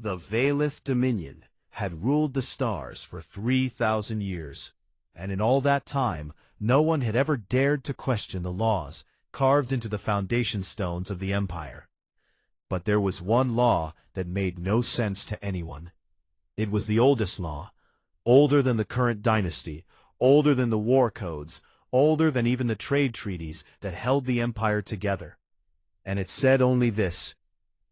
The Valith Dominion had ruled the stars for 3,000 years, and in all that time, no one had ever dared to question the laws carved into the foundation stones of the empire. But there was one law that made no sense to anyone. It was the oldest law, older than the current dynasty, older than the war codes, older than even the trade treaties that held the empire together. And it said only this: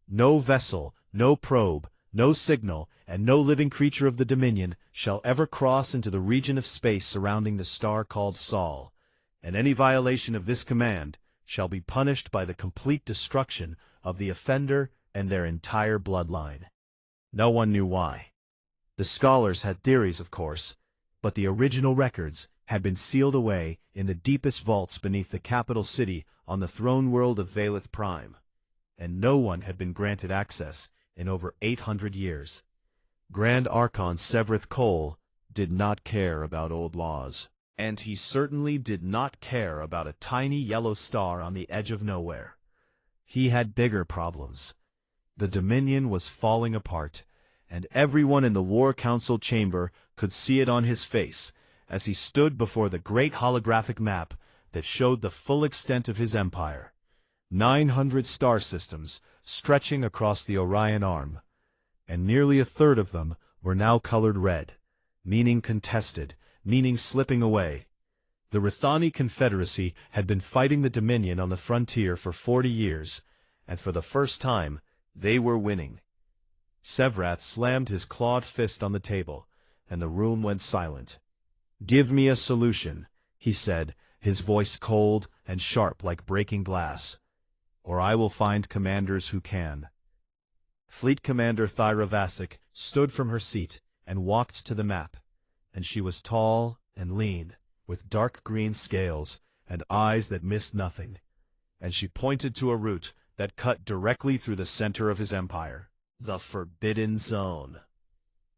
no vessel, no probe, no signal, and no living creature of the Dominion shall ever cross into the region of space surrounding the star called Sol, and any violation of this command shall be punished by the complete destruction of the offender and their entire bloodline. No one knew why. The scholars had theories, of course, but the original records had been sealed away in the deepest vaults beneath the capital city on the throne world of Valith Prime, and no one had been granted access in over 800 years. Grand Archon Severith Cole did not care about old laws, and he certainly did not care about a tiny yellow star on the edge of nowhere. He had bigger problems. The Dominion was falling apart, and everyone in the War Council chamber could see it on his face as he stood before the great holographic map that showed the full extent of his empire. 900 star systems stretching across the Orion Arm, and nearly a third of them were now colored red, meaning contested, meaning slipping away. The Rithani Confederacy had been fighting the Dominion on the frontier for 40 years, and for the first time, they were winning. Sevrath slammed his clawed fist on the table, and the room went silent. "Give me a solution," he said, his voice cold and sharp like breaking glass, "or I will find commanders who can." Fleet Commander Thyra Vasic stood from her seat and walked to the map, and she was tall and lean, with dark green scales and eyes that missed nothing, and she pointed to a route that cut directly through the center of his empire, the Forbidden Zone.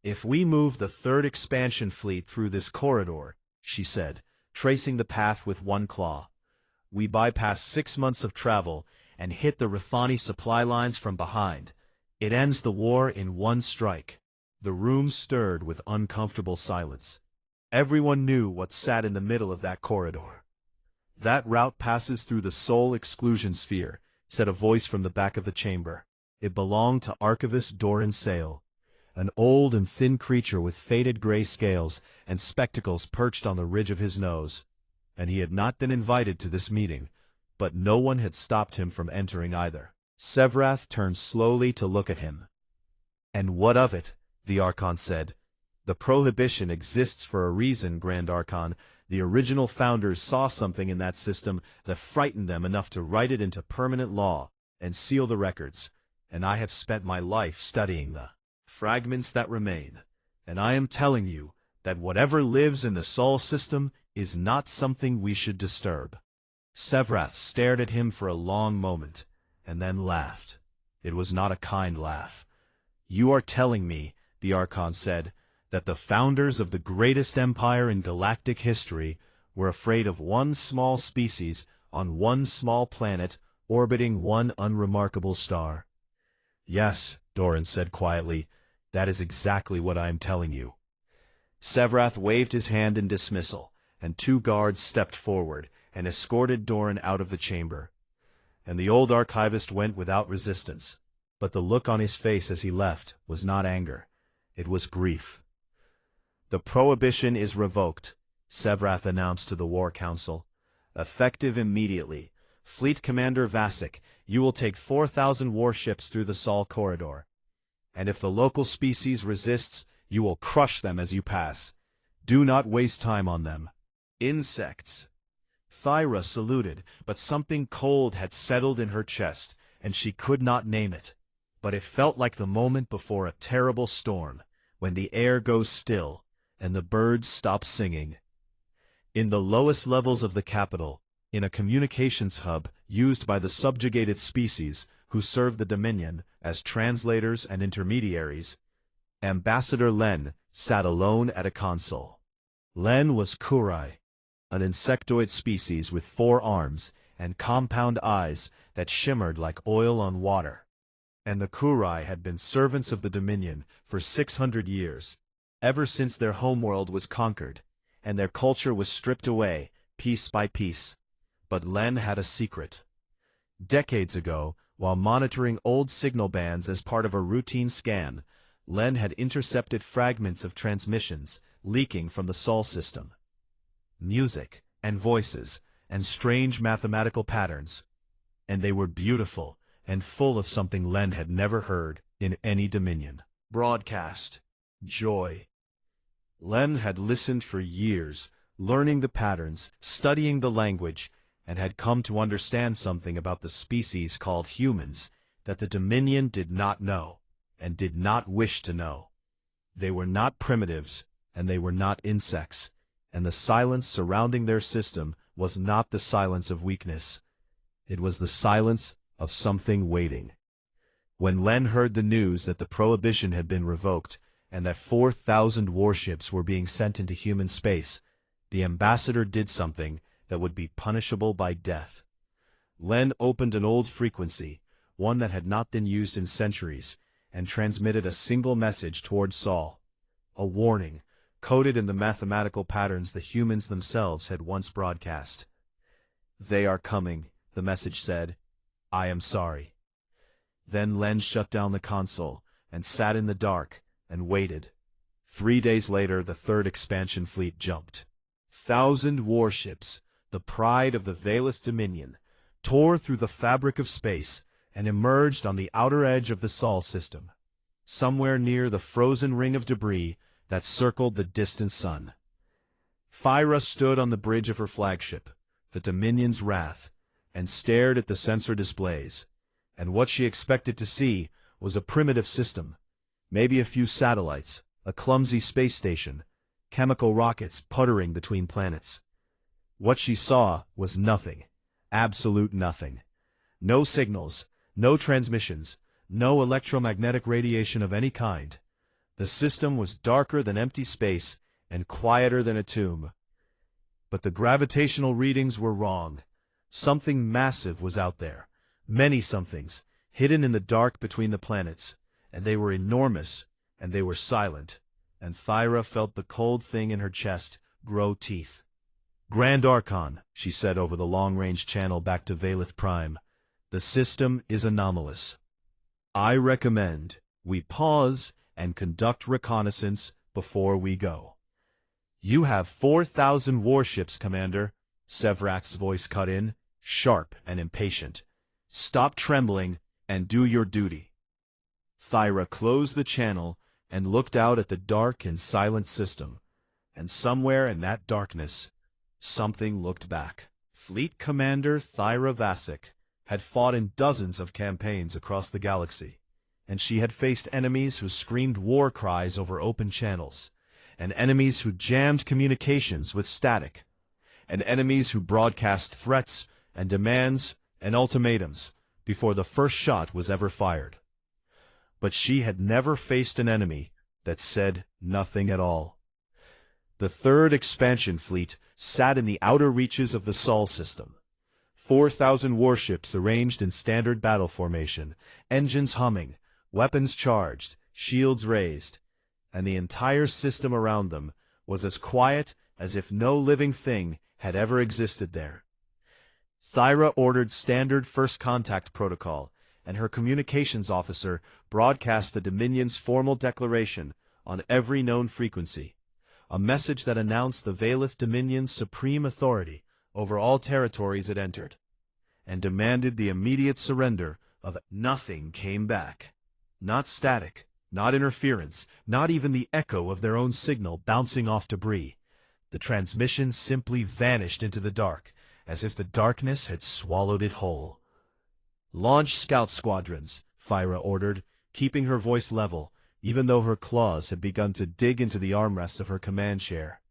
"If we move the third expansion fleet through this corridor," she said, tracing the path with one claw, "we bypass 6 months of travel and hit the Rithani supply lines from behind. It ends the war in one strike." The room stirred with uncomfortable silence. Everyone knew what sat in the middle of that corridor. "That route passes through the Soul Exclusion Sphere," said a voice from the back of the chamber. It belonged to Archivist Doran Sale, an old and thin creature with faded gray scales and spectacles perched on the ridge of his nose. And he had not been invited to this meeting, but no one had stopped him from entering either. Sevrath turned slowly to look at him. "And what of it?" the Archon said. "The prohibition exists for a reason, Grand Archon. The original founders saw something in that system that frightened them enough to write it into permanent law and seal the records, and I have spent my life studying the fragments that remain, and I am telling you that whatever lives in the Sol system is not something we should disturb." Sevrath stared at him for a long moment, and then laughed. It was not a kind laugh. "You are telling me," the Archon said, "that the founders of the greatest empire in galactic history were afraid of one small species on one small planet orbiting one unremarkable star?" "Yes," Doran said quietly, "that is exactly what I am telling you." Sevrath waved his hand in dismissal, and 2 guards stepped forward and escorted Doran out of the chamber. And the old archivist went without resistance, but the look on his face as he left was not anger. It was grief. "The prohibition is revoked," Sevrath announced to the War Council. "Effective immediately. Fleet Commander Vasic, you will take 4,000 warships through the Sol corridor. And if the local species resists, you will crush them as you pass. Do not waste time on them. Insects." Thyra saluted, but something cold had settled in her chest, and she could not name it. But it felt like the moment before a terrible storm, when the air goes still, and the birds stop singing. In the lowest levels of the capital, in a communications hub used by the subjugated species who serve the Dominion as translators and intermediaries, Ambassador Len sat alone at a console. Len was Kurai, an insectoid species with 4 arms and compound eyes that shimmered like oil on water. And the Kurai had been servants of the Dominion for 600 years, ever since their homeworld was conquered, and their culture was stripped away, piece by piece. But Len had a secret. Decades ago, while monitoring old signal bands as part of a routine scan, Len had intercepted fragments of transmissions leaking from the Sol system. Music, and voices, and strange mathematical patterns. And they were beautiful, and full of something Len had never heard in any Dominion. Broadcast. Joy. Len had listened for years, learning the patterns, studying the language, and had come to understand something about the species called humans that the Dominion did not know, and did not wish to know. They were not primitives, and they were not insects, and the silence surrounding their system was not the silence of weakness. It was the silence of something waiting. When Len heard the news that the prohibition had been revoked and that 4,000 warships were being sent into human space, the ambassador did something that would be punishable by death. Len opened an old frequency, one that had not been used in centuries, and transmitted a single message toward Sol. A warning, coded in the mathematical patterns the humans themselves had once broadcast. "They are coming," the message said. "I am sorry." Then Len shut down the console, and sat in the dark, and waited. 3 days later, the third expansion fleet jumped. 1,000 warships, the pride of the Valith Dominion, tore through the fabric of space, and emerged on the outer edge of the Sol system, somewhere near the frozen ring of debris that circled the distant sun. Thyra stood on the bridge of her flagship, the Dominion's Wrath, and stared at the sensor displays, and what she expected to see was a primitive system, maybe a few satellites, a clumsy space station, chemical rockets puttering between planets. What she saw was nothing, absolute nothing. No signals, no transmissions, no electromagnetic radiation of any kind. The system was darker than empty space and quieter than a tomb. But the gravitational readings were wrong. Something massive was out there, many somethings, hidden in the dark between the planets, and they were enormous, and they were silent, and Thyra felt the cold thing in her chest grow teeth. "Grand Archon," she said over the long-range channel back to Valith Prime, "the system is anomalous. I recommend we pause and conduct reconnaissance before we go." "You have 4,000 warships, Commander," Sevrak's voice cut in, sharp and impatient. "Stop trembling and do your duty." Thyra closed the channel and looked out at the dark and silent system, and somewhere in that darkness, something looked back. Fleet Commander Thyra Vasek had fought in dozens of campaigns across the galaxy, and she had faced enemies who screamed war cries over open channels, and enemies who jammed communications with static, and enemies who broadcast threats and demands and ultimatums before the first shot was ever fired. But she had never faced an enemy that said nothing at all. The third expansion fleet sat in the outer reaches of the Sol system. 4,000 warships arranged in standard battle formation, engines humming, weapons charged, shields raised, and the entire system around them was as quiet as if no living thing had ever existed there. Thyra ordered standard first contact protocol, and her communications officer broadcast the Dominion's formal declaration on every known frequency, a message that announced the Valith Dominion's supreme authority over all territories it entered, and demanded the immediate surrender of nothing came back. Not static, not interference, not even the echo of their own signal bouncing off debris. The transmission simply vanished into the dark, as if the darkness had swallowed it whole. "Launch scout squadrons," Thyra ordered, keeping her voice level, even though her claws had begun to dig into the armrest of her command chair.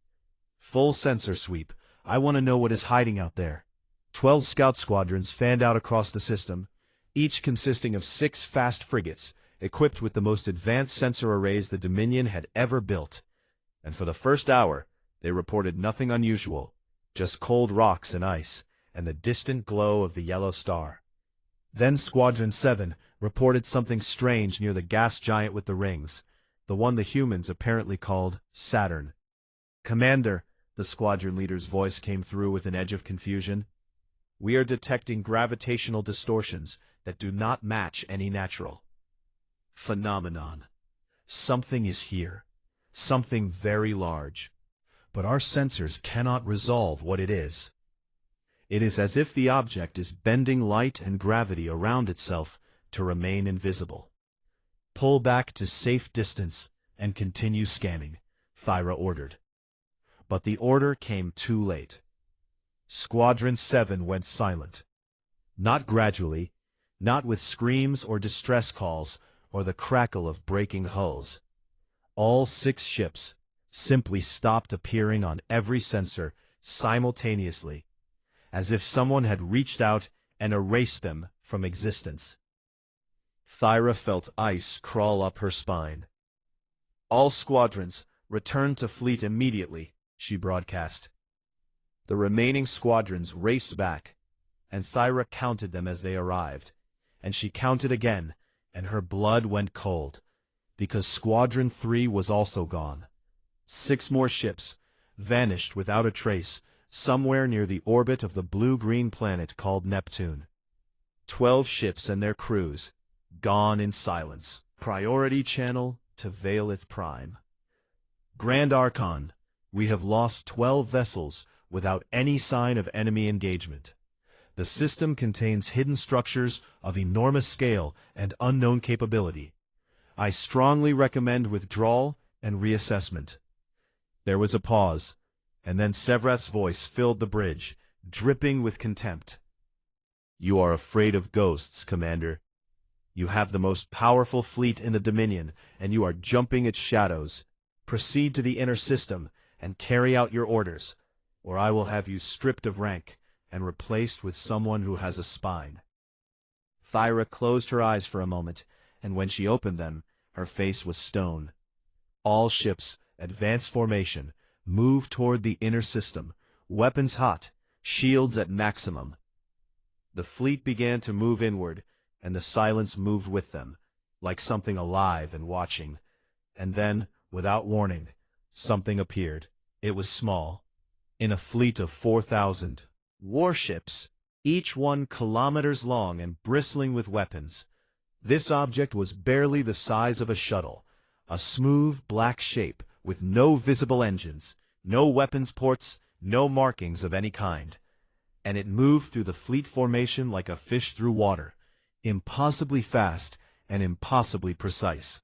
"Full sensor sweep. I want to know what is hiding out there." 12 scout squadrons fanned out across the system, each consisting of 6 fast frigates, equipped with the most advanced sensor arrays the Dominion had ever built. And for the first hour, they reported nothing unusual, just cold rocks and ice, and the distant glow of the yellow star. Then Squadron 7, reported something strange near the gas giant with the rings, the one the humans apparently called Saturn. "Commander," the squadron leader's voice came through with an edge of confusion, "we are detecting gravitational distortions that do not match any natural phenomenon. Something is here, something very large, but our sensors cannot resolve what it is. It is as if the object is bending light and gravity around itself to remain invisible. Pull back to safe distance and continue scanning," Thyra ordered. But the order came too late. Squadron 7 went silent. Not gradually, not with screams or distress calls or the crackle of breaking hulls. All 6 ships simply stopped appearing on every sensor simultaneously, as if someone had reached out and erased them from existence. Thyra felt ice crawl up her spine. "All squadrons, return to fleet immediately," she broadcast. The remaining squadrons raced back, and Thyra counted them as they arrived, and she counted again, and her blood went cold, because Squadron 3 was also gone. 6 more ships vanished without a trace somewhere near the orbit of the blue-green planet called Neptune. 12 ships and their crews gone in silence. Priority channel to Valith Prime. "Grand Archon, we have lost 12 vessels without any sign of enemy engagement. The system contains hidden structures of enormous scale and unknown capability. I strongly recommend withdrawal and reassessment." There was a pause, and then Sevrath's voice filled the bridge, dripping with contempt. "You are afraid of ghosts, Commander. You have the most powerful fleet in the Dominion, and you are jumping its shadows. Proceed to the inner system and carry out your orders, or I will have you stripped of rank and replaced with someone who has a spine." Thyra closed her eyes for a moment, and when she opened them, her face was stone. All ships, advance formation, move toward the inner system, weapons hot, shields at maximum. The fleet began to move inward, and the silence moved with them, like something alive and watching. And then, without warning, something appeared. It was small. In a fleet of 4,000 warships, each one kilometers long and bristling with weapons. This object was barely the size of a shuttle, a smooth black shape with no visible engines, no weapons ports, no markings of any kind. And it moved through the fleet formation like a fish through water, impossibly fast and impossibly precise,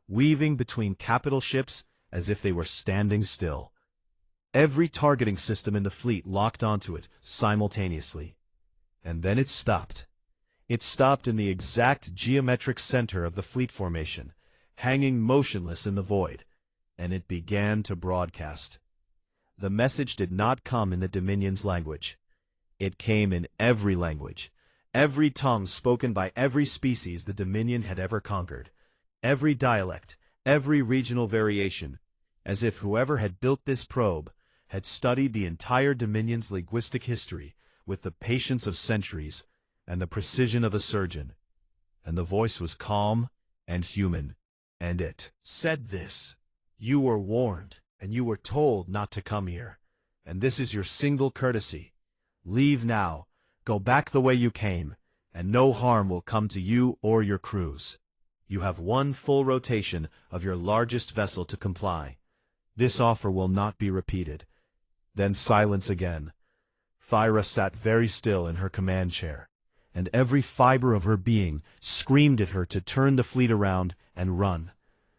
weaving between capital ships as if they were standing still. Every targeting system in the fleet locked onto it simultaneously. And then it stopped. It stopped in the exact geometric center of the fleet formation, hanging motionless in the void, and it began to broadcast. The message did not come in the Dominion's language. It came in every language, every tongue spoken by every species the Dominion had ever conquered, every dialect, every regional variation, as if whoever had built this probe had studied the entire Dominion's linguistic history with the patience of centuries and the precision of a surgeon. And the voice was calm and human, and it said this: "You were warned, and you were told not to come here, and this is your single courtesy. Leave now, go back the way you came, and no harm will come to you or your crews. You have 1 full rotation of your largest vessel to comply. This offer will not be repeated." Then silence again. Thyra sat very still in her command chair, and every fiber of her being screamed at her to turn the fleet around and run,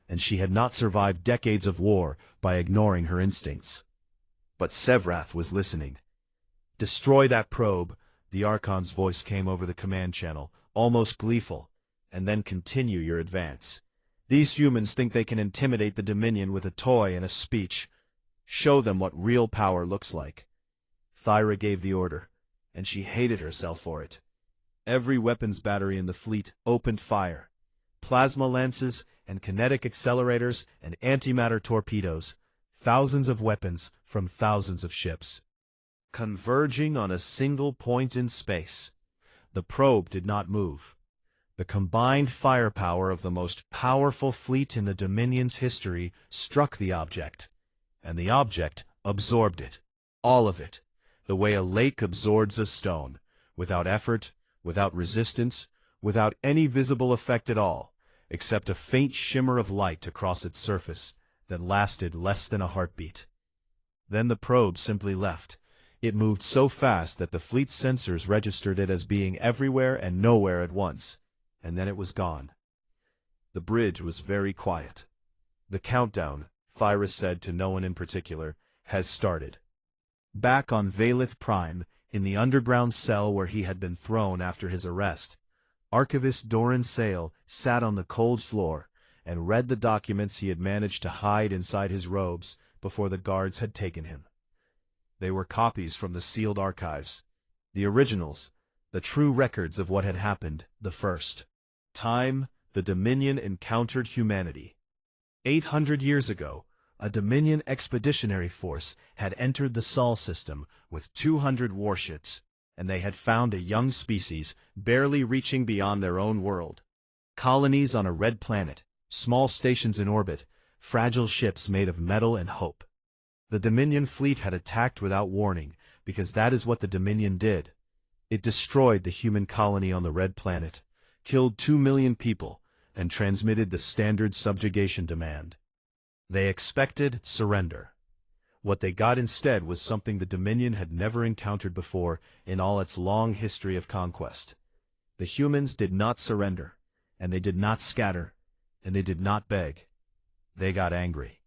and she had not survived decades of war by ignoring her instincts. But Sevrath was listening. "Destroy that probe," the Archon's voice came over the command channel, almost gleeful, "and then continue your advance. These humans think they can intimidate the Dominion with a toy and a speech. Show them what real power looks like." Thyra gave the order, and she hated herself for it. Every weapons battery in the fleet opened fire. Plasma lances and kinetic accelerators and antimatter torpedoes, thousands of weapons from thousands of ships, converging on a single point in space. The probe did not move. The combined firepower of the most powerful fleet in the Dominion's history struck the object, and the object absorbed it, all of it, the way a lake absorbs a stone, without effort, without resistance, without any visible effect at all, except a faint shimmer of light across its surface that lasted less than a heartbeat. Then the probe simply left. It moved so fast that the fleet's sensors registered it as being everywhere and nowhere at once, and then it was gone. The bridge was very quiet. The countdown, Thyra said to no one in particular, has started. Back on Valith Prime, in the underground cell where he had been thrown after his arrest, Archivist Doran Sale sat on the cold floor and read the documents he had managed to hide inside his robes before the guards had taken him. They were copies from the sealed archives, the originals, the true records of what had happened the first time the Dominion encountered humanity. 800 years ago, a Dominion expeditionary force had entered the Sol system with 200 warships, and they had found a young species barely reaching beyond their own world. Colonies on a red planet, small stations in orbit, fragile ships made of metal and hope. The Dominion fleet had attacked without warning, because that is what the Dominion did. It destroyed the human colony on the red planet, killed 2 million people, and transmitted the standard subjugation demand. They expected surrender. What they got instead was something the Dominion had never encountered before in all its long history of conquest. The humans did not surrender, and they did not scatter, and they did not beg. They got angry.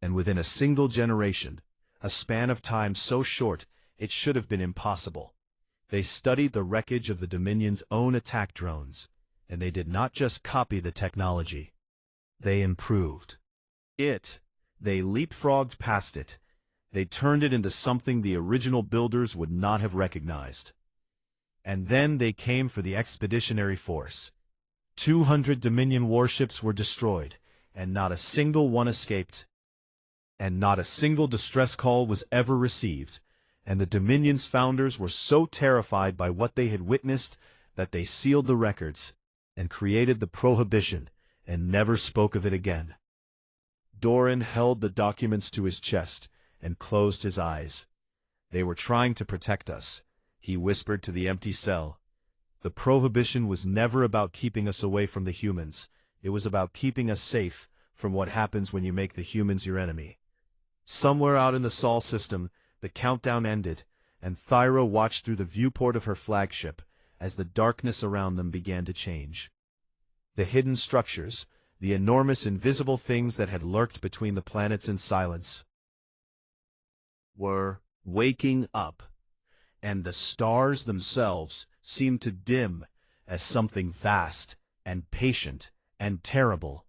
And within a single generation, a span of time so short it should have been impossible, they studied the wreckage of the Dominion's own attack drones, and they did not just copy the technology. They improved it. They leapfrogged past it. They turned it into something the original builders would not have recognized. And then they came for the expeditionary force. 200 Dominion warships were destroyed, and not a single one escaped. And not a single distress call was ever received, and the Dominion's founders were so terrified by what they had witnessed that they sealed the records and created the prohibition and never spoke of it again. Doran held the documents to his chest and closed his eyes. They were trying to protect us, he whispered to the empty cell. The prohibition was never about keeping us away from the humans. It was about keeping us safe from what happens when you make the humans your enemy. Somewhere out in the Sol system, the countdown ended, and Thyra watched through the viewport of her flagship as the darkness around them began to change. The hidden structures, the enormous invisible things that had lurked between the planets in silence, were waking up, and the stars themselves seemed to dim as something vast and patient and terrible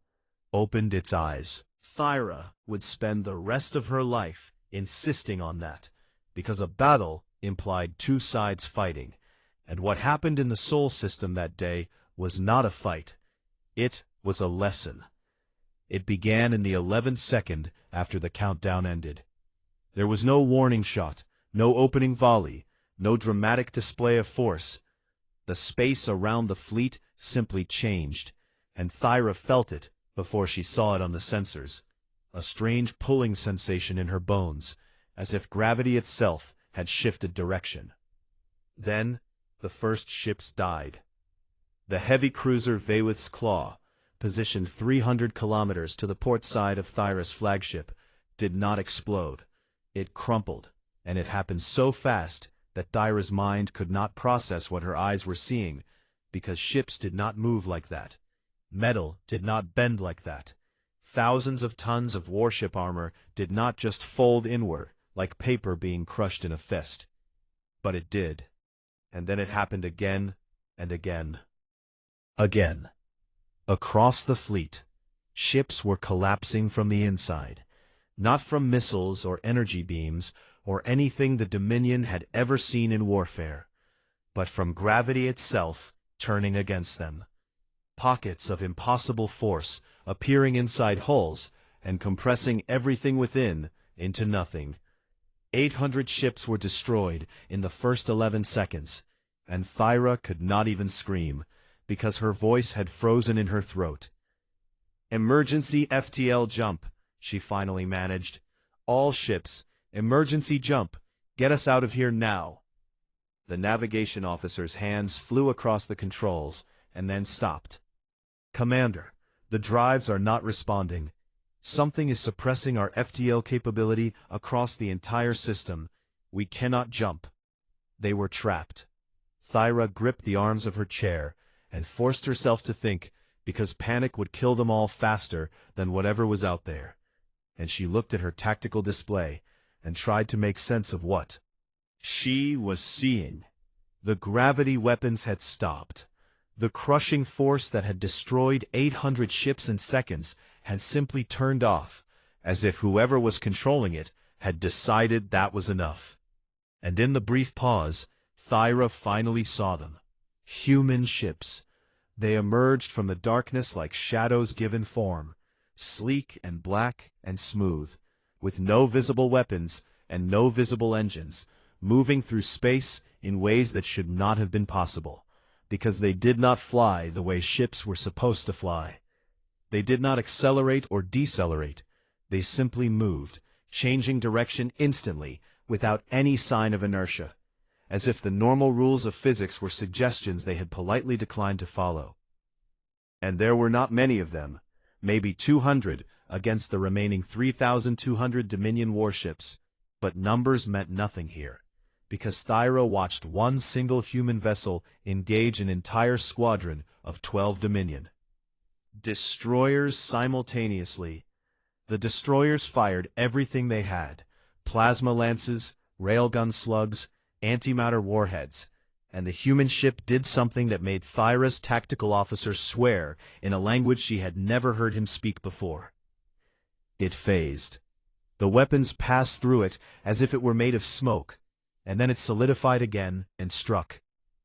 opened its eyes. Thyra would spend the rest of her life insisting on that, because a battle implied two sides fighting, and what happened in the Sol system that day was not a fight. It was a lesson. It began in the 11th second after the countdown ended. There was no warning shot, no opening volley, no dramatic display of force. The space around the fleet simply changed, and Thyra felt it before she saw it on the sensors. A strange pulling sensation in her bones, as if gravity itself had shifted direction. Then the first ships died. The heavy cruiser Valith's Claw, positioned 300 kilometers to the port side of Thyra's flagship, did not explode. It crumpled, and it happened so fast that Thyra's mind could not process what her eyes were seeing, because ships did not move like that. Metal did not bend like that. Thousands of tons of warship armor did not just fold inward like paper being crushed in a fist. But it did. And then it happened again and again. Again. Across the fleet, ships were collapsing from the inside, not from missiles or energy beams or anything the Dominion had ever seen in warfare, but from gravity itself turning against them. Pockets of impossible force appearing inside hulls and compressing everything within into nothing. 800 ships were destroyed in the first 11 seconds, and Thyra could not even scream, because her voice had frozen in her throat. "Emergency FTL jump," she finally managed. "All ships, emergency jump. Get us out of here now." The navigation officer's hands flew across the controls, and then stopped. "Commander, the drives are not responding. Something is suppressing our FTL capability across the entire system. We cannot jump." They were trapped. Thyra gripped the arms of her chair and forced herself to think, because panic would kill them all faster than whatever was out there. And she looked at her tactical display and tried to make sense of what she was seeing. The gravity weapons had stopped. The crushing force that had destroyed 800 ships in seconds had simply turned off, as if whoever was controlling it had decided that was enough. And in the brief pause, Thyra finally saw them. Human ships. They emerged from the darkness like shadows given form, sleek and black and smooth, with no visible weapons and no visible engines, moving through space in ways that should not have been possible, because they did not fly the way ships were supposed to fly. They did not accelerate or decelerate. They simply moved, changing direction instantly, without any sign of inertia, as if the normal rules of physics were suggestions they had politely declined to follow. And there were not many of them, maybe 200 against the remaining 3,200 Dominion warships, but numbers meant nothing here, because Thyra watched one single human vessel engage an entire squadron of 12 Dominion destroyers simultaneously. The destroyers fired everything they had: plasma lances, railgun slugs, antimatter warheads, and the human ship did something that made Thyra's tactical officer swear in a language she had never heard him speak before. It phased. The weapons passed through it as if it were made of smoke, and then it solidified again and struck.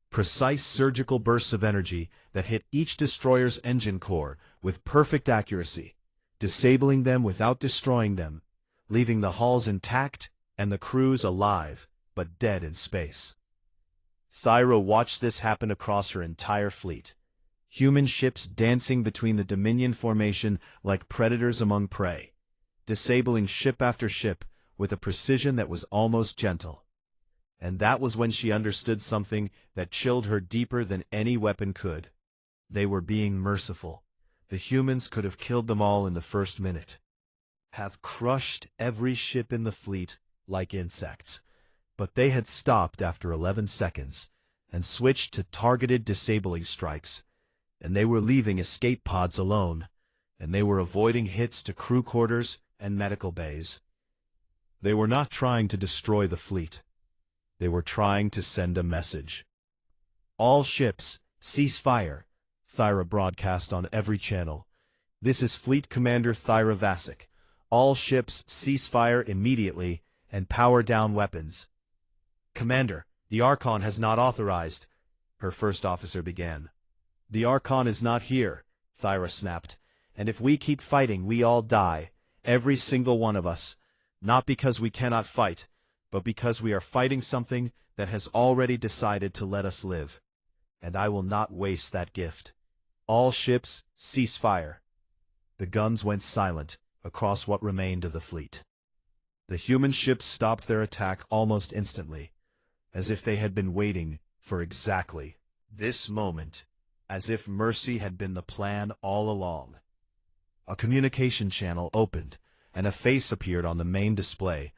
Precise surgical bursts of energy that hit each destroyer's engine core with perfect accuracy, disabling them without destroying them, leaving the hulls intact and the crews alive, but dead in space. Thyra watched this happen across her entire fleet. Human ships dancing between the Dominion formation like predators among prey, disabling ship after ship with a precision that was almost gentle. And that was when she understood something that chilled her deeper than any weapon could. They were being merciful. The humans could have killed them all in the first minute, have crushed every ship in the fleet like insects. But they had stopped after 11 seconds and switched to targeted disabling strikes, and they were leaving escape pods alone, and they were avoiding hits to crew quarters and medical bays. They were not trying to destroy the fleet. They were trying to send a message. "All ships, cease fire," Thyra broadcast on every channel. "This is Fleet Commander Thyra Vasic. All ships, cease fire immediately and power down weapons." "Commander, the Archon has not authorized," her first officer began. "The Archon is not here," Thyra snapped, "and if we keep fighting we all die, every single one of us, not because we cannot fight, but because we are fighting something that has already decided to let us live. And I will not waste that gift. All ships, cease fire." The guns went silent across what remained of the fleet. The human ships stopped their attack almost instantly, as if they had been waiting for exactly this moment, as if mercy had been the plan all along. A communication channel opened, and a face appeared on the main display.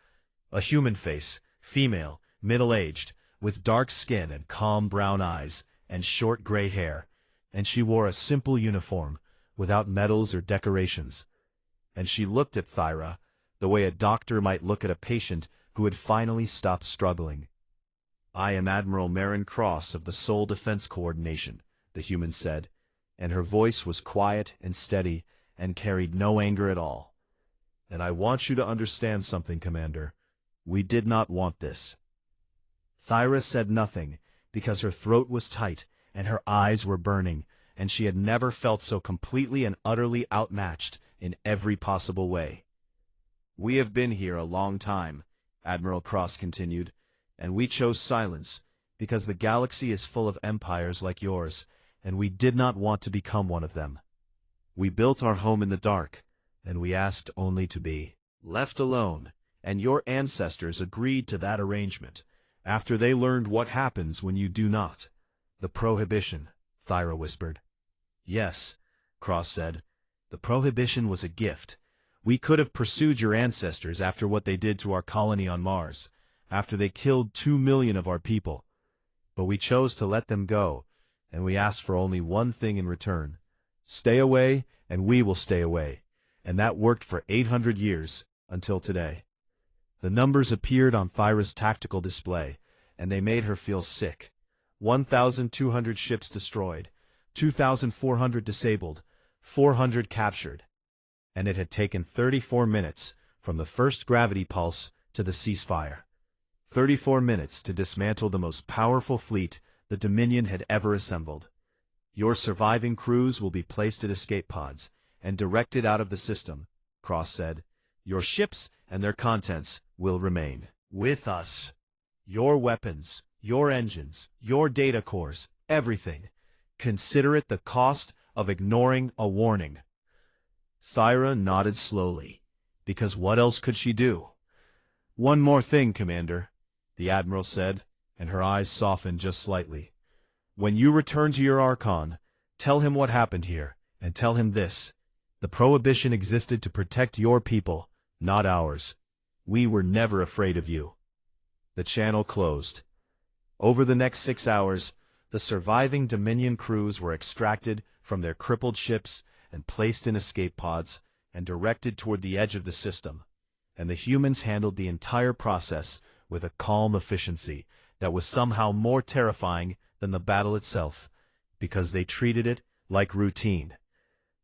A human face, female, middle-aged, with dark skin and calm brown eyes, and short gray hair, and she wore a simple uniform, without medals or decorations. And she looked at Thyra the way a doctor might look at a patient who had finally stopped struggling. "I am Admiral Marin Cross of the Soul Defense Coordination," the human said, and her voice was quiet and steady and carried no anger at all. "And I want you to understand something, Commander. We did not want this." Thyra said nothing, because her throat was tight and her eyes were burning, and she had never felt so completely and utterly outmatched in every possible way. "We have been here a long time," Admiral Cross continued, "and we chose silence, because the galaxy is full of empires like yours, and we did not want to become one of them. We built our home in the dark, and we asked only to be left alone, and your ancestors agreed to that arrangement, after they learned what happens when you do not. The prohibition, Thyra whispered. Yes, Cross said. The prohibition was a gift. We could have pursued your ancestors after what they did to our colony on Mars, after they killed 2 million of our people. But we chose to let them go, and we asked for only one thing in return. Stay away, and we will stay away. And that worked for 800 years, until today. The numbers appeared on Thyra's tactical display, and they made her feel sick. 1,200 ships destroyed, 2,400 disabled, 400 captured. And it had taken 34 minutes from the first gravity pulse to the ceasefire. 34 minutes to dismantle the most powerful fleet the Dominion had ever assembled. Your surviving crews will be placed at escape pods and directed out of the system, Cross said. Your ships and their contents will remain with us. Your weapons, your engines, your data cores, everything. Consider it the cost of ignoring a warning. Thyra nodded slowly, because what else could she do? One more thing, Commander, the Admiral said, and her eyes softened just slightly. When you return to your Archon, tell him what happened here, and tell him this. The prohibition existed to protect your people, not ours. We were never afraid of you. The channel closed. Over the next 6 hours, the surviving Dominion crews were extracted from their crippled ships and placed in escape pods and directed toward the edge of the system, and the humans handled the entire process with a calm efficiency that was somehow more terrifying than the battle itself, because they treated it like routine.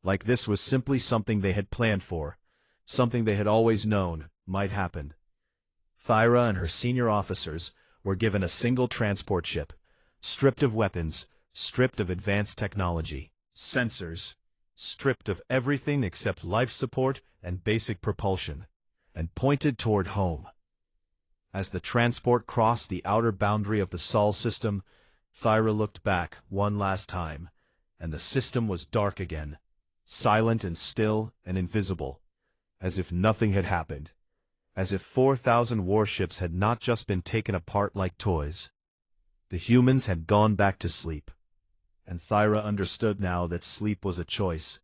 Like this was simply something they had planned for, something they had always known might happen. Thyra and her senior officers were given a single transport ship, stripped of weapons, stripped of advanced technology, sensors, stripped of everything except life support and basic propulsion, and pointed toward home. As the transport crossed the outer boundary of the Sol system, Thyra looked back one last time, and the system was dark again, silent and still and invisible, as if nothing had happened, as if 4,000 warships had not just been taken apart like toys. The humans had gone back to sleep, and Thyra understood now that sleep was a choice,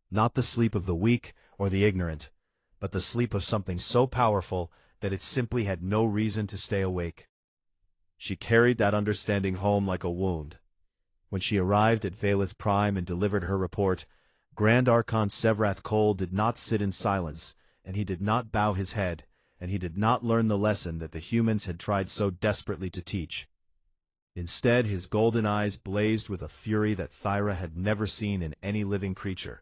not the sleep of the weak or the ignorant, but the sleep of something so powerful that it simply had no reason to stay awake. She carried that understanding home like a wound. When she arrived at Valith Prime and delivered her report, Grand Archon Sevrath Cole did not sit in silence, and he did not bow his head, and he did not learn the lesson that the humans had tried so desperately to teach. Instead, his golden eyes blazed with a fury that Thyra had never seen in any living creature,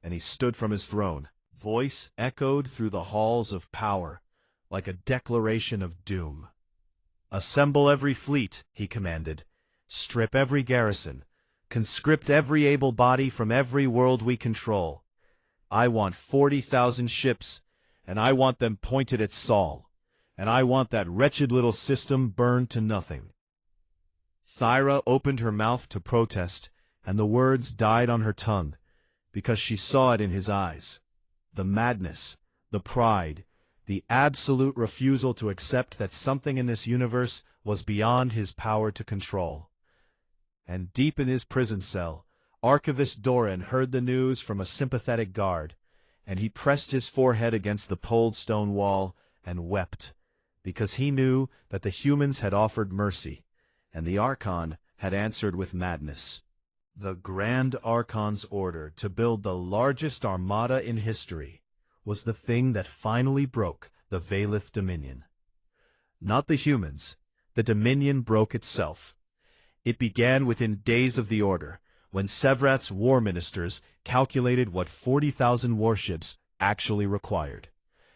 and he stood from his throne. Voice echoed through the halls of power, like a declaration of doom. "Assemble every fleet," he commanded. "Strip every garrison. Conscript every able body from every world we control. I want 40,000 ships, and I want them pointed at Sol, and I want that wretched little system burned to nothing." Thyra opened her mouth to protest, and the words died on her tongue, because she saw it in his eyes. The madness, the pride, the absolute refusal to accept that something in this universe was beyond his power to control. And deep in his prison cell, Archivist Doran heard the news from a sympathetic guard, and he pressed his forehead against the poled stone wall and wept, because he knew that the humans had offered mercy, and the Archon had answered with madness. The Grand Archon's order to build the largest armada in history was the thing that finally broke the Valith Dominion. Not the humans, the Dominion broke itself. It began within days of the order, when Sevrath's war ministers calculated what 40,000 warships actually required.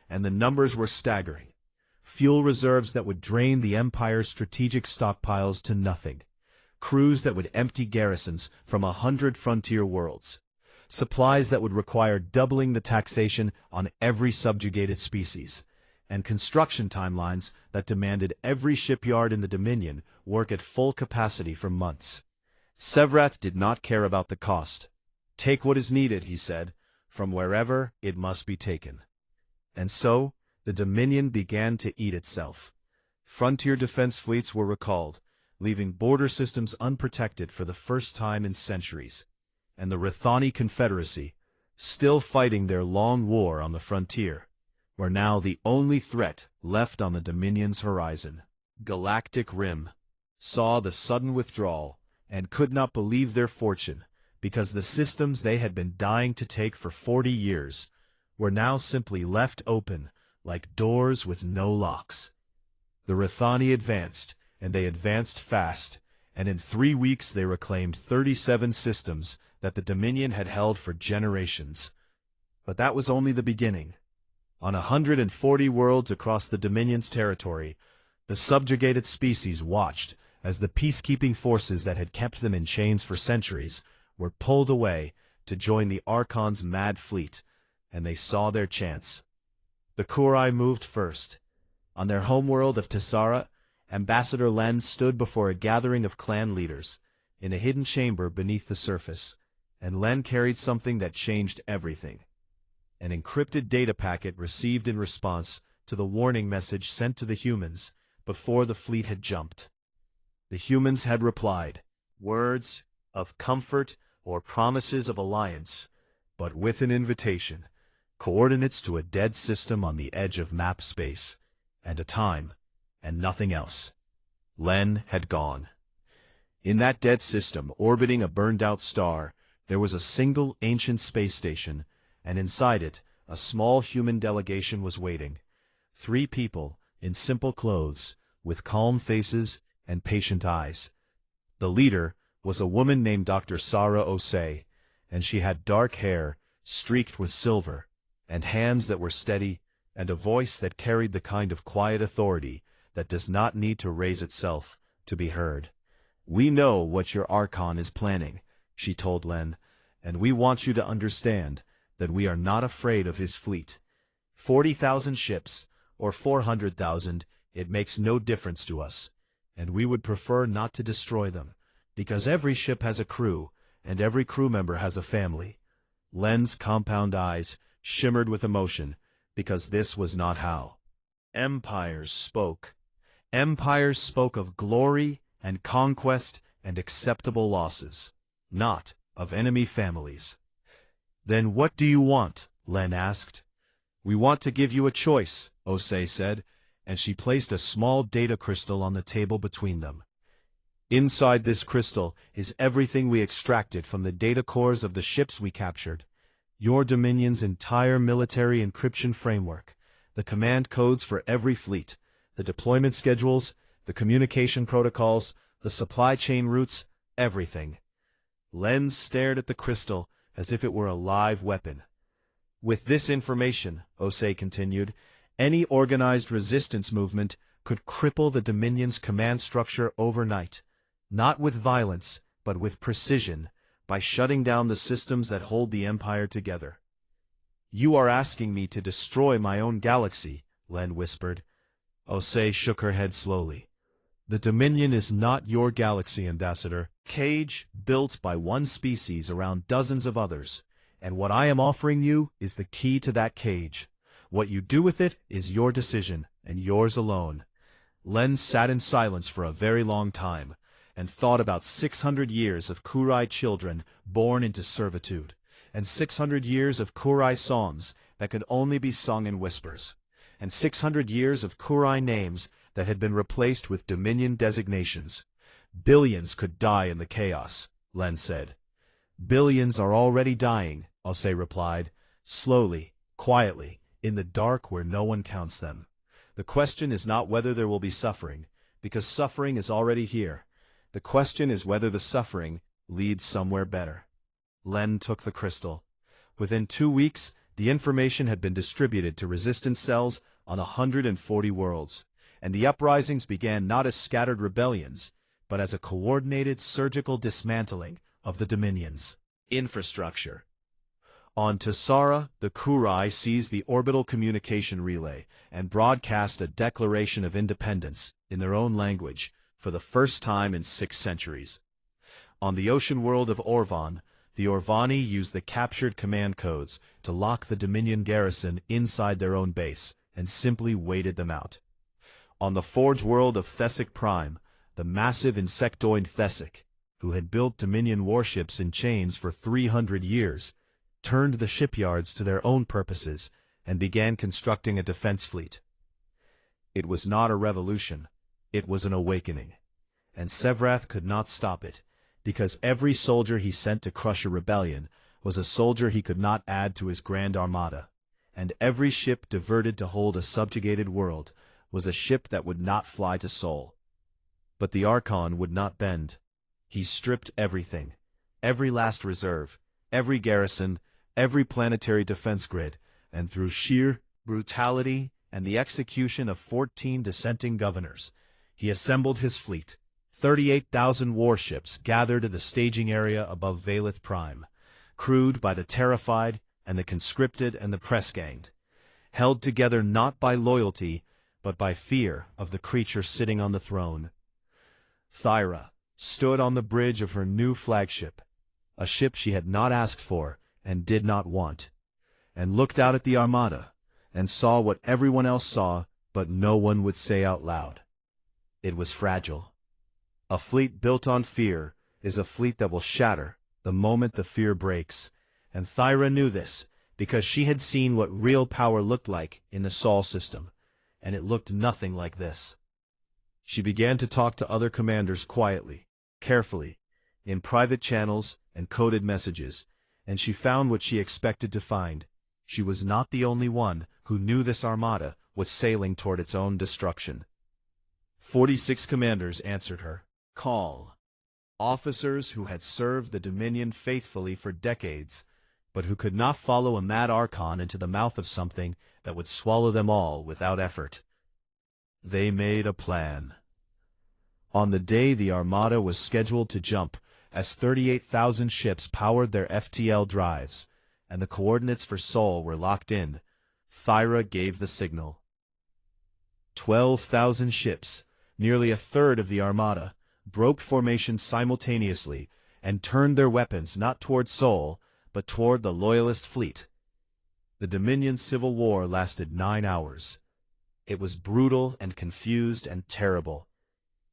And the numbers were staggering. Fuel reserves that would drain the Empire's strategic stockpiles to nothing. Crews that would empty garrisons from 100 frontier worlds. Supplies that would require doubling the taxation on every subjugated species. And construction timelines that demanded every shipyard in the Dominion work at full capacity for months. Sevrath did not care about the cost. "Take what is needed," he said, "from wherever it must be taken." And so, the Dominion began to eat itself. Frontier defense fleets were recalled, leaving border systems unprotected for the first time in centuries. And the Rithani Confederacy, still fighting their long war on the frontier, were now the only threat left on the Dominion's horizon. Galactic Rim saw the sudden withdrawal and could not believe their fortune, because the systems they had been dying to take for 40 years were now simply left open like doors with no locks. The Rithani advanced, and they advanced fast, and in 3 weeks they reclaimed 37 systems that the Dominion had held for generations. But that was only the beginning. On 140 worlds across the Dominion's territory, the subjugated species watched as the peacekeeping forces that had kept them in chains for centuries were pulled away to join the Archon's mad fleet, and they saw their chance. The Kurai moved first. On their homeworld of Tessara, Ambassador Len stood before a gathering of clan leaders, in a hidden chamber beneath the surface, and Len carried something that changed everything. An encrypted data packet received in response to the warning message sent to the humans before the fleet had jumped. The humans had replied, words of comfort or promises of alliance, but with an invitation, coordinates to a dead system on the edge of map space, and a time, and nothing else. Len had gone. In that dead system, orbiting a burned-out star, there was a single ancient space station, and inside it, a small human delegation was waiting. 3 people, in simple clothes, with calm faces and patient eyes. The leader was a woman named Dr. Sara Osei, and she had dark hair, streaked with silver, and hands that were steady, and a voice that carried the kind of quiet authority that does not need to raise itself to be heard. "We know what your Archon is planning," she told Len, "and we want you to understand that we are not afraid of his fleet. 40,000 ships, or 400,000, it makes no difference to us, and we would prefer not to destroy them, because every ship has a crew, and every crew member has a family." Len's compound eyes shimmered with emotion, because this was not how empires spoke. Empires spoke of glory and conquest and acceptable losses, not of enemy families. "Then what do you want?" Len asked. "We want to give you a choice," Osei said, and she placed a small data crystal on the table between them. "Inside this crystal is everything we extracted from the data cores of the ships we captured. Your Dominion's entire military encryption framework, the command codes for every fleet, the deployment schedules, the communication protocols, the supply chain routes, everything." Len stared at the crystal as if it were a live weapon. "With this information," Osei continued, "any organized resistance movement could cripple the Dominion's command structure overnight, not with violence, but with precision, by shutting down the systems that hold the Empire together." "You are asking me to destroy my own galaxy," Len whispered. Osei shook her head slowly. "The Dominion is not your galaxy, Ambassador. Cage built by one species around dozens of others, and what I am offering you is the key to that cage. What you do with it is your decision, and yours alone." Len sat in silence for a very long time, and thought about 600 years of Kurai children born into servitude, and 600 years of Kurai songs that could only be sung in whispers, and 600 years of Kurai names that had been replaced with Dominion designations. "Billions could die in the chaos," Len said. "Billions are already dying," Osei replied, slowly, quietly, in the dark where no one counts them. "The question is not whether there will be suffering, because suffering is already here. The question is whether the suffering leads somewhere better." Len took the crystal. Within 2 weeks, the information had been distributed to resistance cells on 140 worlds, and the uprisings began not as scattered rebellions, but as a coordinated surgical dismantling of the Dominion's infrastructure. On Tessara, the Kurai seized the orbital communication relay and broadcast a declaration of independence in their own language for the first time in 6 centuries. On the ocean world of Orvan, the Orvani used the captured command codes to lock the Dominion garrison inside their own base and simply waited them out. On the forge world of Thessic Prime, the massive insectoid Thessic, who had built Dominion warships in chains for 300 years, turned the shipyards to their own purposes and began constructing a defense fleet. It was not a revolution, it was an awakening, and Sevrath could not stop it, because every soldier he sent to crush a rebellion was a soldier he could not add to his grand armada, and every ship diverted to hold a subjugated world was a ship that would not fly to Sol. But the Archon would not bend. He stripped everything, every last reserve, every garrison, every planetary defense grid, and through sheer brutality and the execution of 14 dissenting governors, he assembled his fleet. 38,000 warships gathered in the staging area above Valith Prime, crewed by the terrified and the conscripted and the press-ganged, held together not by loyalty, but by fear of the creature sitting on the throne. Thyra stood on the bridge of her new flagship, a ship she had not asked for and did not want, and looked out at the armada, and saw what everyone else saw, but no one would say out loud. It was fragile. A fleet built on fear is a fleet that will shatter the moment the fear breaks, and Thyra knew this because she had seen what real power looked like in the Sol system, and it looked nothing like this. She began to talk to other commanders quietly, carefully, in private channels and coded messages, and she found what she expected to find. She was not the only one who knew this armada was sailing toward its own destruction. 46 commanders answered her call. Officers who had served the Dominion faithfully for decades, but who could not follow a mad Archon into the mouth of something that would swallow them all without effort. They made a plan. On the day the armada was scheduled to jump, as 38,000 ships powered their FTL drives, and the coordinates for Sol were locked in, Thyra gave the signal. 12,000 ships, nearly a third of the armada, broke formation simultaneously and turned their weapons not toward Sol, but toward the Loyalist fleet. The Dominion Civil War lasted 9 hours. It was brutal and confused and terrible.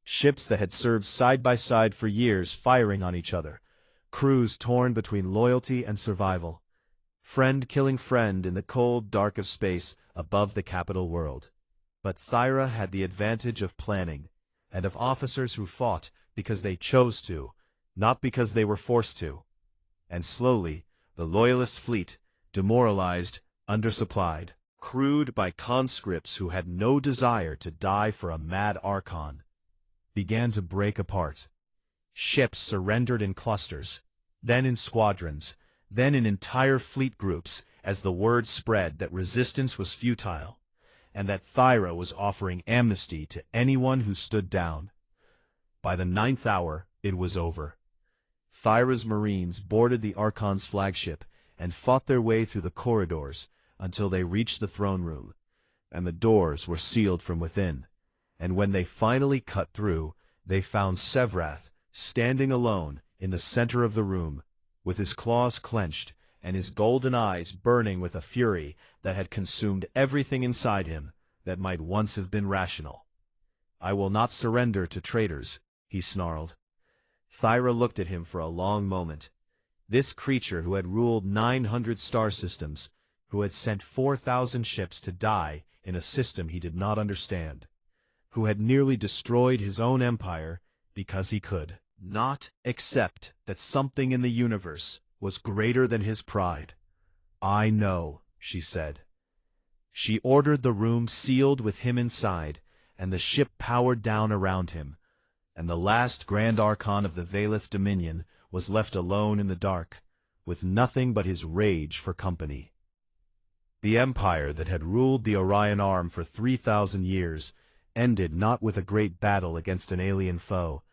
Ships that had served side by side for years firing on each other, crews torn between loyalty and survival, friend killing friend in the cold dark of space above the capital world. But Thyra had the advantage of planning, and of officers who fought because they chose to, not because they were forced to. And slowly, the Loyalist fleet, demoralized, undersupplied, crewed by conscripts who had no desire to die for a mad Archon, began to break apart. Ships surrendered in clusters, then in squadrons, then in entire fleet groups as the word spread that resistance was futile, and that Thyra was offering amnesty to anyone who stood down. By the 9th hour, it was over. Thyra's Marines boarded the Archon's flagship and fought their way through the corridors until they reached the throne room, and the doors were sealed from within. And when they finally cut through, they found Sevrath standing alone in the center of the room, with his claws clenched and his golden eyes burning with a fury that had consumed everything inside him that might once have been rational. "I will not surrender to traitors," he snarled. Thyra looked at him for a long moment. This creature who had ruled 900 star systems, who had sent 4,000 ships to die in a system he did not understand, who had nearly destroyed his own empire because he could not accept that something in the universe was greater than his pride. "I know," she said. She ordered the room sealed with him inside, and the ship powered down around him, and the last Grand Archon of the Valith Dominion was left alone in the dark, with nothing but his rage for company. The empire that had ruled the Orion Arm for 3,000 years ended not with a great battle against an alien foe,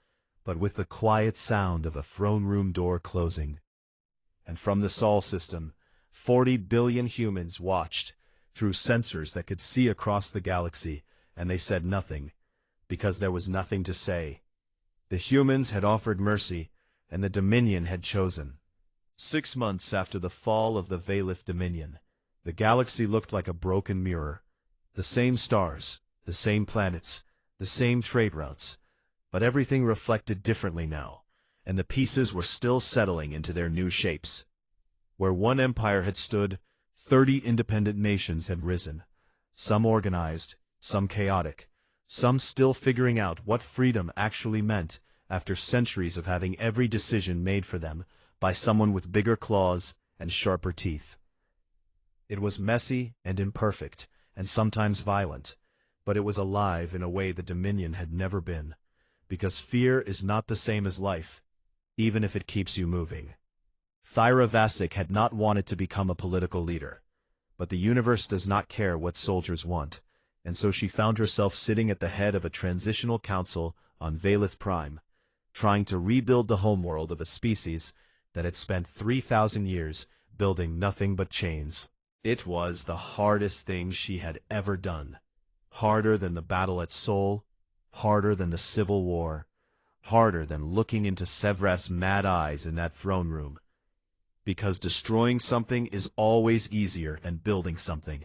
but with the quiet sound of a throne room door closing. And from the Sol system, 40 billion humans watched through sensors that could see across the galaxy, and they said nothing, because there was nothing to say. The humans had offered mercy, and the Dominion had chosen. 6 months after the fall of the Valith Dominion, the galaxy looked like a broken mirror. The same stars, the same planets, the same trade routes, but everything reflected differently now, and the pieces were still settling into their new shapes. Where one empire had stood, 30 independent nations had risen, some organized, some chaotic, some still figuring out what freedom actually meant after centuries of having every decision made for them by someone with bigger claws and sharper teeth. It was messy and imperfect, and sometimes violent, but it was alive in a way the Dominion had never been, because fear is not the same as life, even if it keeps you moving. Thyra Vasic had not wanted to become a political leader, but the universe does not care what soldiers want, and so she found herself sitting at the head of a transitional council on Valith Prime, trying to rebuild the homeworld of a species that had spent 3,000 years building nothing but chains. It was the hardest thing she had ever done. Harder than the battle at Sol, harder than the Civil War, harder than looking into Sevras's mad eyes in that throne room. Because destroying something is always easier than building something,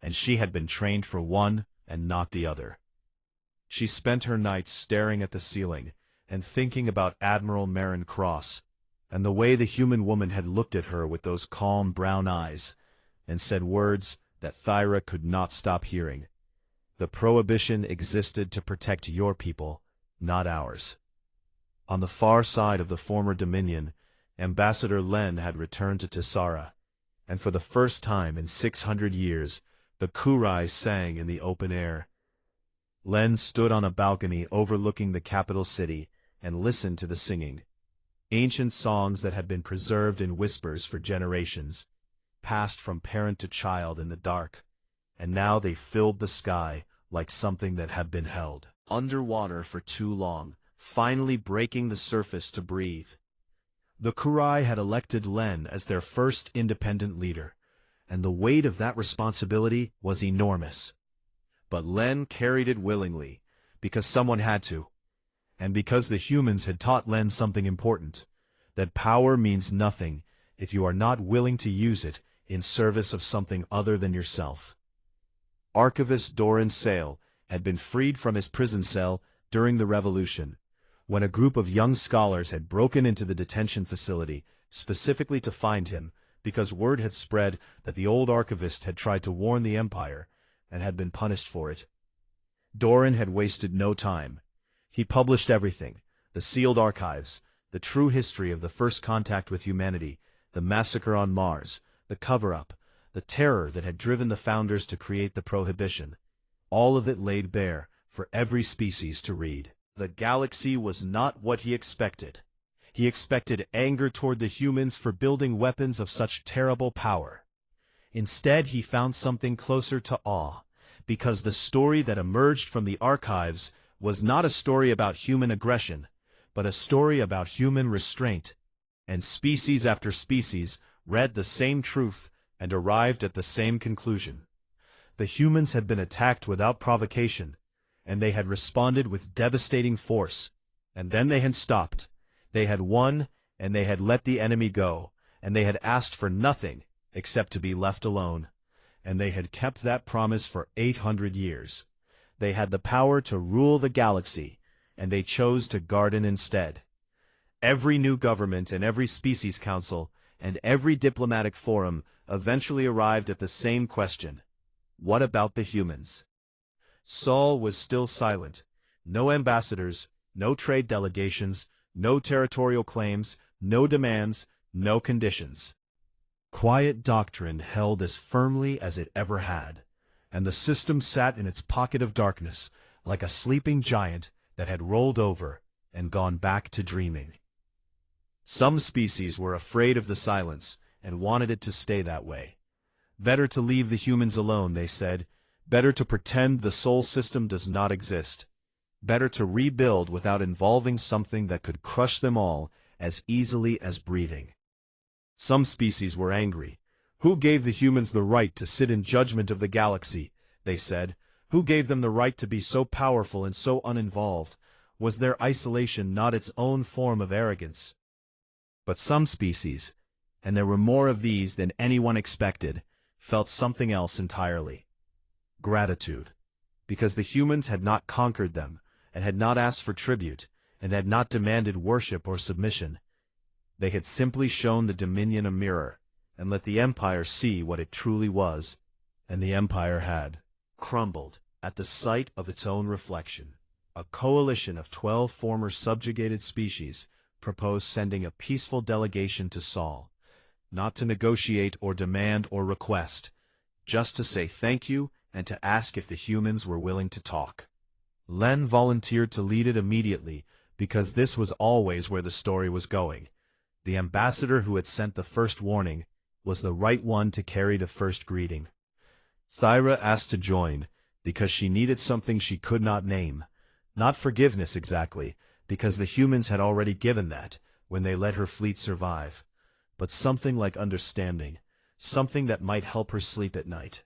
and she had been trained for one and not the other. She spent her nights staring at the ceiling and thinking about Admiral Marin Cross, and the way the human woman had looked at her with those calm brown eyes, and said words that Thyra could not stop hearing. The prohibition existed to protect your people, not ours. On the far side of the former Dominion, Ambassador Len had returned to Tessara, and for the first time in 600 years, the Kurai sang in the open air. Len stood on a balcony overlooking the capital city and listened to the singing. Ancient songs that had been preserved in whispers for generations, passed from parent to child in the dark, and now they filled the sky like something that had been held underwater for too long, finally breaking the surface to breathe. The Kurai had elected Len as their first independent leader, and the weight of that responsibility was enormous. But Len carried it willingly, because someone had to, and because the humans had taught Len something important, that power means nothing if you are not willing to use it in service of something other than yourself. Archivist Doran Sale had been freed from his prison cell during the Revolution, when a group of young scholars had broken into the detention facility specifically to find him, because word had spread that the old archivist had tried to warn the Empire and had been punished for it. Doran had wasted no time. He published everything: the sealed archives, the true history of the first contact with humanity, the massacre on Mars, the cover-up, the terror that had driven the founders to create the prohibition. All of it laid bare for every species to read. The galaxy was not what he expected. He expected anger toward the humans for building weapons of such terrible power. Instead, he found something closer to awe, because the story that emerged from the archives was not a story about human aggression, but a story about human restraint. And species after species read the same truth and arrived at the same conclusion. The humans had been attacked without provocation, and they had responded with devastating force, and then they had stopped. They had won, and they had let the enemy go, and they had asked for nothing except to be left alone, and they had kept that promise for 800 years. They had the power to rule the galaxy, and they chose to garden instead. Every new government and every species council and every diplomatic forum eventually arrived at the same question: what about the humans? Sol was still silent. No ambassadors, no trade delegations, no territorial claims, no demands, no conditions. Quiet doctrine held as firmly as it ever had, and the system sat in its pocket of darkness like a sleeping giant that had rolled over and gone back to dreaming. Some species were afraid of the silence and wanted it to stay that way. Better to leave the humans alone, they said. Better to pretend the Sol system does not exist. Better to rebuild without involving something that could crush them all as easily as breathing. Some species were angry. Who gave the humans the right to sit in judgment of the galaxy? They said. Who gave them the right to be so powerful and so uninvolved? Was their isolation not its own form of arrogance? But some species, and there were more of these than anyone expected, felt something else entirely. Gratitude. Because the humans had not conquered them, and had not asked for tribute, and had not demanded worship or submission. They had simply shown the Dominion a mirror, and let the Empire see what it truly was. And the Empire had crumbled at the sight of its own reflection. A coalition of 12 former subjugated species proposed sending a peaceful delegation to Sol, not to negotiate or demand or request, just to say thank you and to ask if the humans were willing to talk. Len volunteered to lead it immediately, because this was always where the story was going. The ambassador who had sent the first warning was the right one to carry the first greeting. Thyra asked to join, because she needed something she could not name. Not forgiveness exactly, because the humans had already given that, when they let her fleet survive. But something like understanding, something that might help her sleep at night.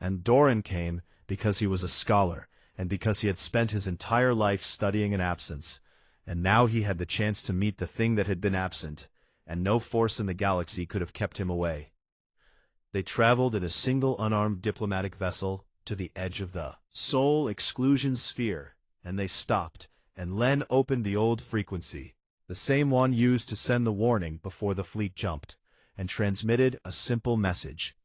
And Doran came because he was a scholar, and because he had spent his entire life studying in absence, and now he had the chance to meet the thing that had been absent, and no force in the galaxy could have kept him away. They traveled in a single unarmed diplomatic vessel to the edge of the Sol exclusion sphere, and they stopped, and Len opened the old frequency, the same one used to send the warning before the fleet jumped, and transmitted a simple message.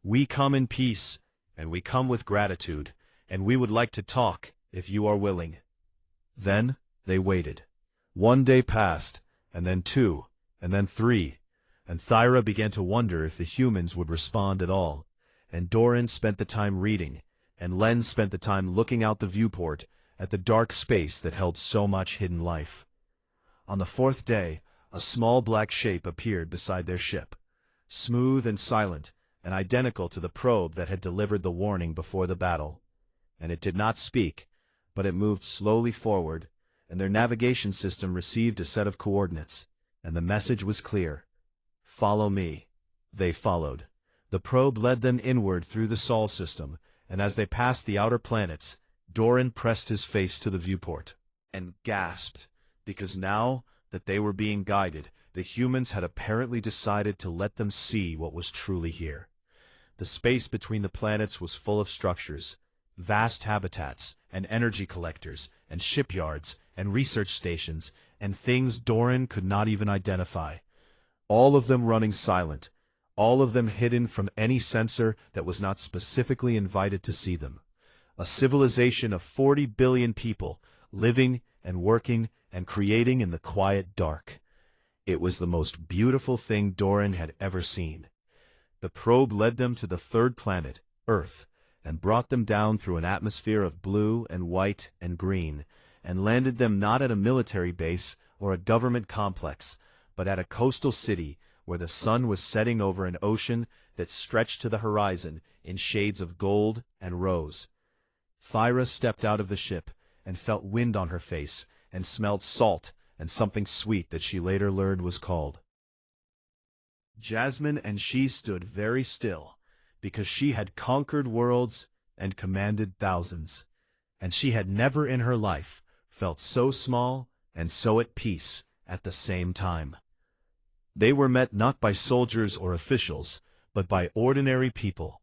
We come in peace, and we come with gratitude, and we would like to talk, if you are willing. Then they waited. 1 day passed, and then 2, and then 3, and Thyra began to wonder if the humans would respond at all, and Doran spent the time reading, and Len spent the time looking out the viewport at the dark space that held so much hidden life. On the 4th day, a small black shape appeared beside their ship, smooth and silent, and identical to the probe that had delivered the warning before the battle. And it did not speak, but it moved slowly forward, and their navigation system received a set of coordinates, and the message was clear. Follow me. They followed. The probe led them inward through the Sol system, and as they passed the outer planets, Doran pressed his face to the viewport, and gasped, because now that they were being guided, the humans had apparently decided to let them see what was truly here. The space between the planets was full of structures, vast habitats, and energy collectors, and shipyards, and research stations, and things Doran could not even identify. All of them running silent, all of them hidden from any sensor that was not specifically invited to see them. A civilization of 40 billion people, living and working and creating in the quiet dark. It was the most beautiful thing Doran had ever seen. The probe led them to the 3rd planet, Earth, and brought them down through an atmosphere of blue and white and green, and landed them not at a military base or a government complex, but at a coastal city where the sun was setting over an ocean that stretched to the horizon in shades of gold and rose. Thyra stepped out of the ship and felt wind on her face and smelled salt and something sweet that she later learned was called. Jasmine and she stood very still, because she had conquered worlds and commanded thousands, and she had never in her life felt so small and so at peace at the same time. They were met not by soldiers or officials, but by ordinary people.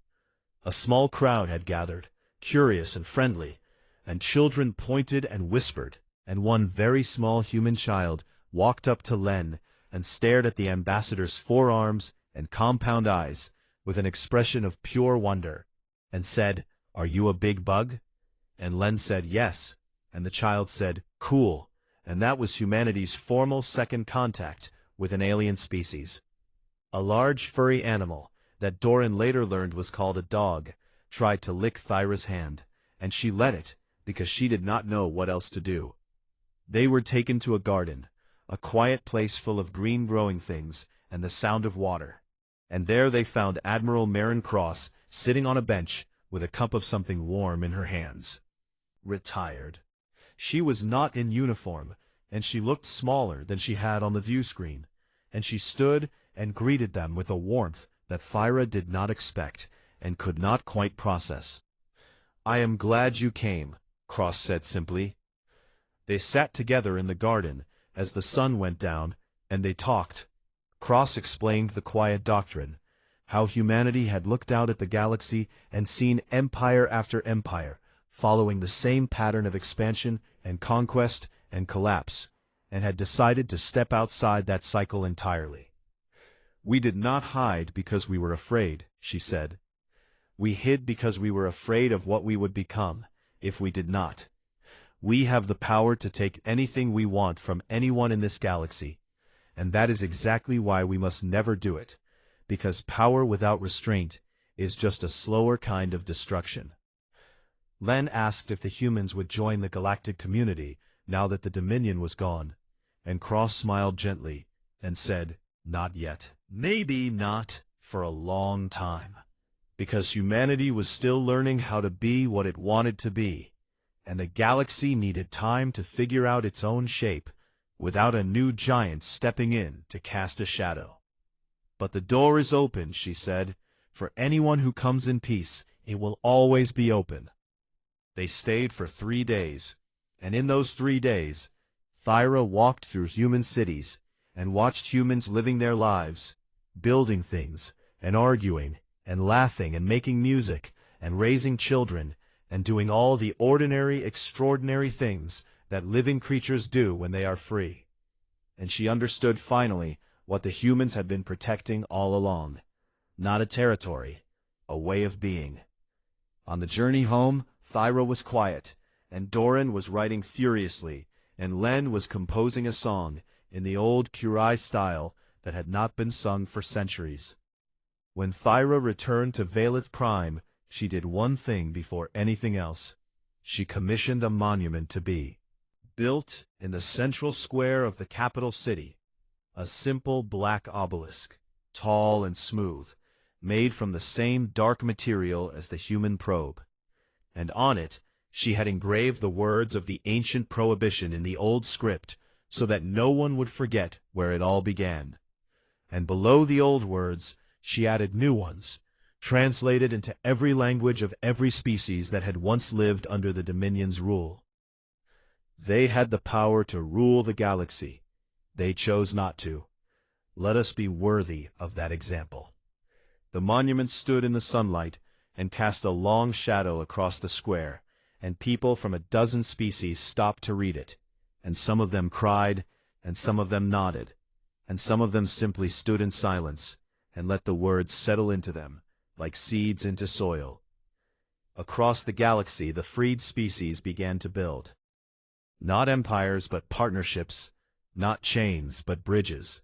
A small crowd had gathered, curious and friendly, and children pointed and whispered, and one very small human child walked up to Len and stared at the ambassador's forearms and compound eyes with an expression of pure wonder, and said, "Are you a big bug?" And Len said yes, and the child said, "Cool," and that was humanity's formal second contact with an alien species. A large furry animal, that Doran later learned was called a dog, tried to lick Thyra's hand, and she let it, because she did not know what else to do. They were taken to a garden, a quiet place full of green growing things and the sound of water, and there they found Admiral Marin Cross sitting on a bench with a cup of something warm in her hands. Retired. She was not in uniform, and she looked smaller than she had on the view screen, and she stood and greeted them with a warmth that Thyra did not expect and could not quite process. "I am glad you came," Cross said simply. They sat together in the garden as the sun went down, And they talked. Cross explained the quiet doctrine, how humanity had looked out at the galaxy and seen empire after empire, following the same pattern of expansion and conquest and collapse, and had decided to step outside that cycle entirely. "We did not hide because we were afraid," she said. "We hid because we were afraid of what we would become if we did not. We have the power to take anything we want from anyone in this galaxy, and that is exactly why we must never do it, because power without restraint is just a slower kind of destruction." Len asked if the humans would join the galactic community now that the Dominion was gone, and Cross smiled gently and said, "Not yet. Maybe not for a long time, because humanity was still learning how to be what it wanted to be, and the galaxy needed time to figure out its own shape without a new giant stepping in to cast a shadow. But the door is open," she said. "For anyone who comes in peace, it will always be open." They stayed for 3 days, and in those 3 days, Thyra walked through human cities and watched humans living their lives, building things, and arguing, and laughing, and making music, and raising children, and doing all the ordinary, extraordinary things that living creatures do when they are free. And she understood finally what the humans had been protecting all along. Not a territory, a way of being. On the journey home, Thyra was quiet, and Doran was writing furiously, and Len was composing a song in the old Curie style that had not been sung for centuries. When Thyra returned to Valeth Prime, she did one thing before anything else. She commissioned a monument to be built in the central square of the capital city, a simple black obelisk, tall and smooth, made from the same dark material as the human probe. And on it, she had engraved the words of the ancient prohibition in the old script, so that no one would forget where it all began. And below the old words, she added new ones, translated into every language of every species that had once lived under the Dominion's rule. They had the power to rule the galaxy. They chose not to. Let us be worthy of that example. The monument stood in the sunlight and cast a long shadow across the square, and people from a dozen species stopped to read it, and some of them cried, and some of them nodded, and some of them simply stood in silence and let the words settle into them, like seeds into soil. Across the galaxy, the freed species began to build. Not empires, but partnerships, not chains, but bridges.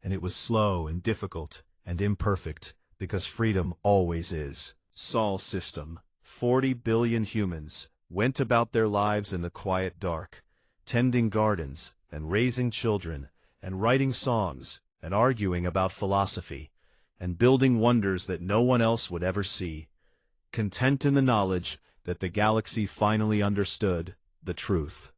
And it was slow and difficult and imperfect, because freedom always is. Sol system. 40 billion humans went about their lives in the quiet dark, tending gardens and raising children and writing songs and arguing about philosophy and building wonders that no one else would ever see, content in the knowledge that the galaxy finally understood the truth.